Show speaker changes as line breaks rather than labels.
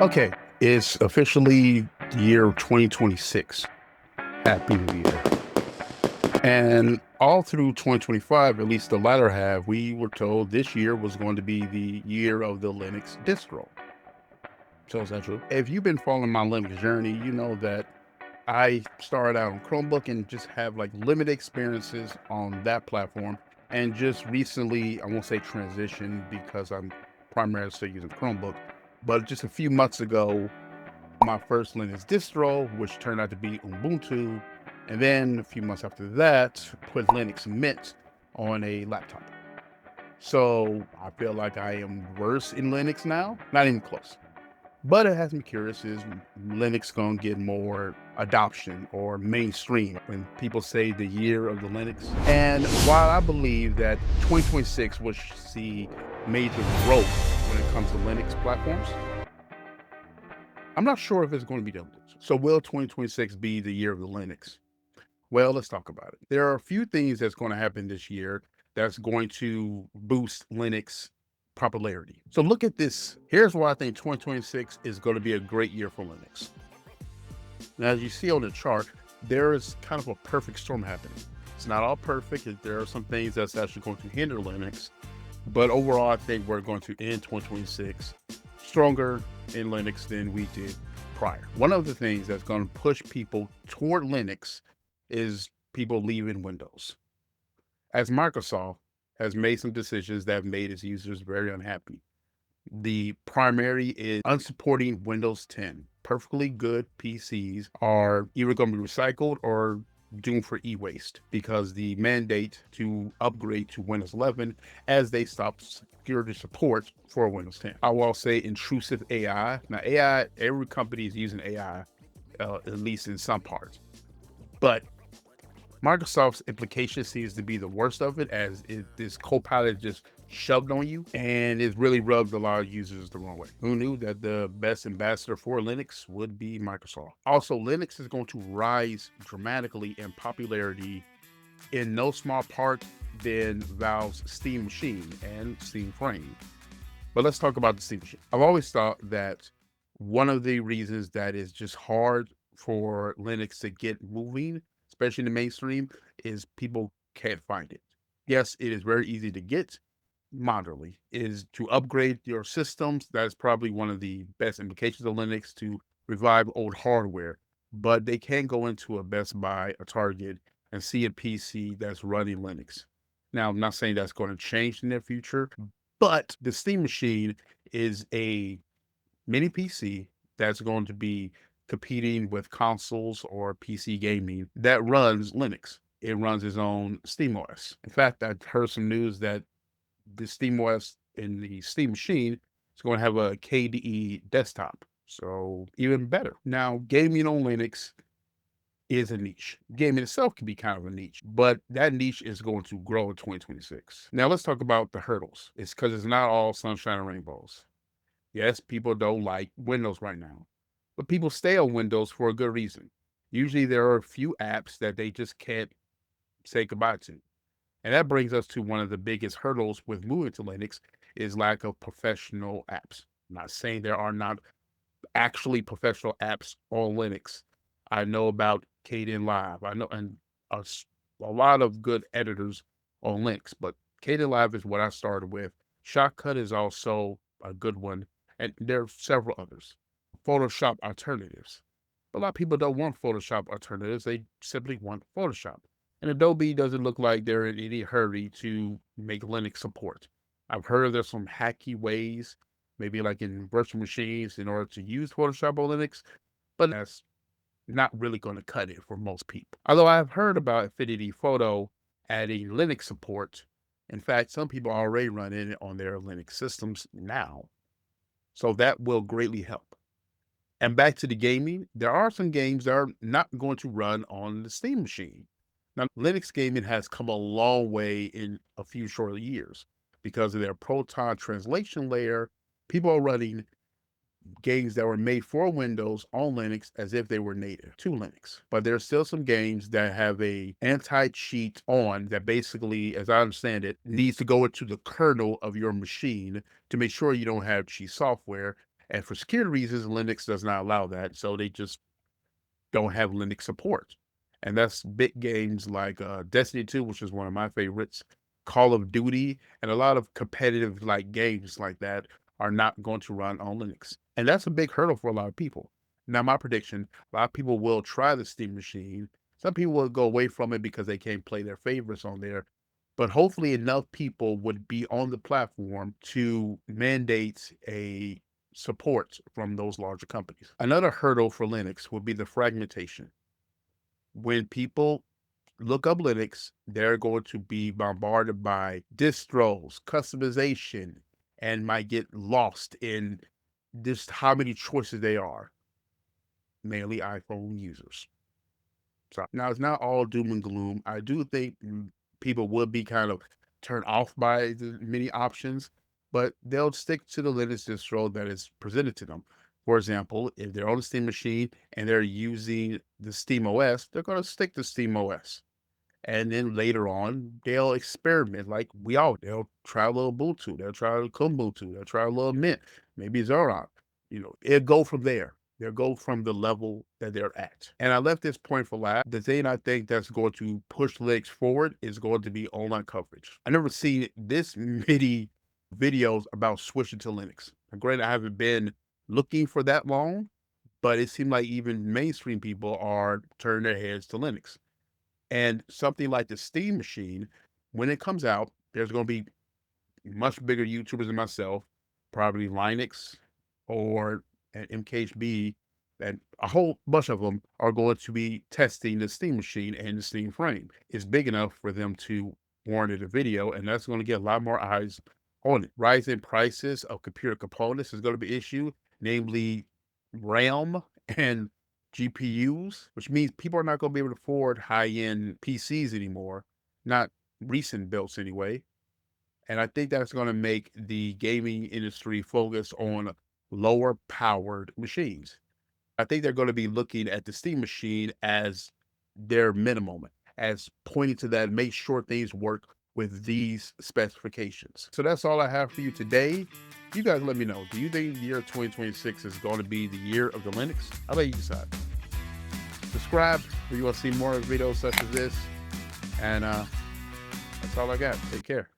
Okay, it's officially the year of 2026. Happy New Year. And all through 2025, at least the latter half, we were told this year was going to be the year of the Linux distro. So is that true? If you've been following my Linux journey, you know that I started out on Chromebook and just have like limited experiences on that platform. And just recently, I won't say transition because I'm primarily still using Chromebook, but just a few months ago, my first Linux distro, which turned out to be Ubuntu, and then a few months after that, put Linux Mint on a laptop. So I feel like I am worse in Linux now, not even close. But it has me curious, is Linux going to get more adoption or mainstream when people say the year of the Linux? And while I believe that 2026 will see major growth when it comes to Linux platforms, I'm not sure if it's going to be done. So will 2026 be the year of the Linux? Well, let's talk about it. There are a few things that's going to happen this year that's going to boost Linux popularity. So look at this. Here's why I think 2026 is going to be a great year for Linux. Now, as you see on the chart, there is kind of a perfect storm happening. It's not all perfect. There are some things that's actually going to hinder Linux. But overall, I think we're going to end 2026 stronger in Linux than we did prior. One of the things that's going to push people toward Linux is people leaving Windows. As Microsoft has made some decisions that have made its users very unhappy. The primary is unsupporting Windows 10. Perfectly good PCs are either going to be recycled or doomed for e-waste because the mandate to upgrade to Windows 11 as they stop security support for Windows 10. I will say intrusive AI. Now, AI, every company is using AI, at least in some parts. But Microsoft's implication seems to be the worst of it, as this Copilot just shoved on you, and it really rubbed a lot of users the wrong way. Who knew that the best ambassador for Linux would be Microsoft? Also, Linux is going to rise dramatically in popularity in no small part than Valve's Steam Machine and Steam Frame. But let's talk about the Steam Machine. I've always thought that one of the reasons that it's just hard for Linux to get moving, especially in the mainstream, is people can't find it. Yes, it is very easy to get moderately, is to upgrade your systems. That's probably one of the best implications of Linux, to revive old hardware. But they can't go into a Best Buy, a Target, and see a PC that's running Linux. Now, I'm not saying that's going to change in the future, but the Steam Machine is a mini PC that's going to be competing with consoles or PC gaming that runs Linux. It runs its own SteamOS. In fact, I heard some news that the SteamOS in the Steam Machine is going to have a KDE desktop. So even better. Now, gaming on Linux is a niche. Gaming itself can be kind of a niche, but that niche is going to grow in 2026. Now, let's talk about the hurdles. It's because it's not all sunshine and rainbows. Yes, people don't like Windows right now, but people stay on Windows for a good reason. Usually there are a few apps that they just can't say goodbye to. And that brings us to one of the biggest hurdles with moving to Linux is lack of professional apps. I'm not saying there are not actually professional apps on Linux. I know about Kdenlive. I know, and a lot of good editors on Linux, but Kdenlive is what I started with. Shotcut is also a good one, and there are several others. Photoshop alternatives. A lot of people don't want Photoshop alternatives. They simply want Photoshop. And Adobe doesn't look like they're in any hurry to make Linux support. I've heard there's some hacky ways, maybe like in virtual machines, in order to use Photoshop on Linux, but that's not really going to cut it for most people. Although I've heard about Affinity Photo adding Linux support. In fact, some people are already running it on their Linux systems now. So that will greatly help. And back to the gaming, there are some games that are not going to run on the Steam Machine. Now, Linux gaming has come a long way in a few short years because of their Proton translation layer. People are running games that were made for Windows on Linux as if they were native to Linux. But there's still some games that have a anti-cheat on that basically, as I understand it, needs to go into the kernel of your machine to make sure you don't have cheat software. And for security reasons, Linux does not allow that. So they just don't have Linux support. And that's big games like Destiny 2, which is one of my favorites, Call of Duty, and a lot of competitive like games like that are not going to run on Linux. And that's a big hurdle for a lot of people. Now, my prediction, a lot of people will try the Steam machine. Some people will go away from it because they can't play their favorites on there. But hopefully enough people would be on the platform to mandate a support from those larger companies. Another hurdle for Linux would be the fragmentation. When people look up Linux, they're going to be bombarded by distros, customization, and might get lost in just how many choices they are, mainly iPhone users. So now it's not all doom and gloom. I do think people would be kind of turned off by the many options, but they'll stick to the Linux distro that is presented to them. For example, if they're on the Steam machine and they're using the Steam OS, they're going to stick to Steam OS. And then later on, they'll experiment like we all. They'll try a little Ubuntu. They'll try a little Ubuntu. They'll try a little Mint. Maybe Xerox. It'll go from there. They'll go from the level that they're at. And I left this point for last. The thing I think that's going to push Linux forward is going to be online coverage. I never seen this many videos about switching to Linux. Granted, I haven't been looking for that long, but it seemed like even mainstream people are turning their heads to Linux. And something like the Steam machine, when it comes out, there's going to be much bigger YouTubers than myself, probably Linux or an MKHB, and a whole bunch of them are going to be testing the Steam machine and the Steam frame. It's big enough for them to warrant a video, and that's going to get a lot more eyes on it. Rising prices of computer components is going to be an issue, namely RAM and GPUs, which means people are not going to be able to afford high-end PCs anymore, not recent builds anyway. And I think that's going to make the gaming industry focus on lower powered machines. I think they're going to be looking at the Steam machine as their minimum, as pointing to that, make sure things work with these specifications. So that's all I have for you today. You guys let me know. Do you think the year 2026 is going to be the year of the Linux? I'll let you decide. Subscribe if you want to see more videos such as this. And that's all I got. Take care.